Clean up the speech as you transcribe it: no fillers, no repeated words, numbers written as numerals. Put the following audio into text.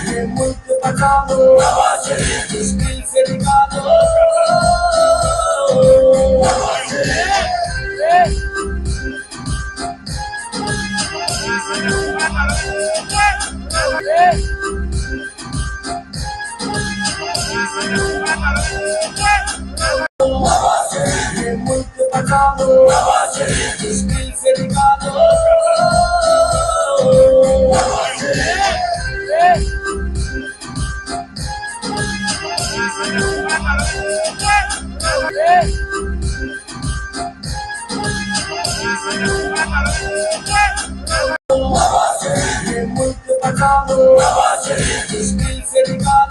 ये मुल्क बचा लो, मुश्किल से निकालो। ये मुल्क बचा लो, मुश्किल से निकालो। ये मुल्क बचा लो, मुश्किल से निकालो।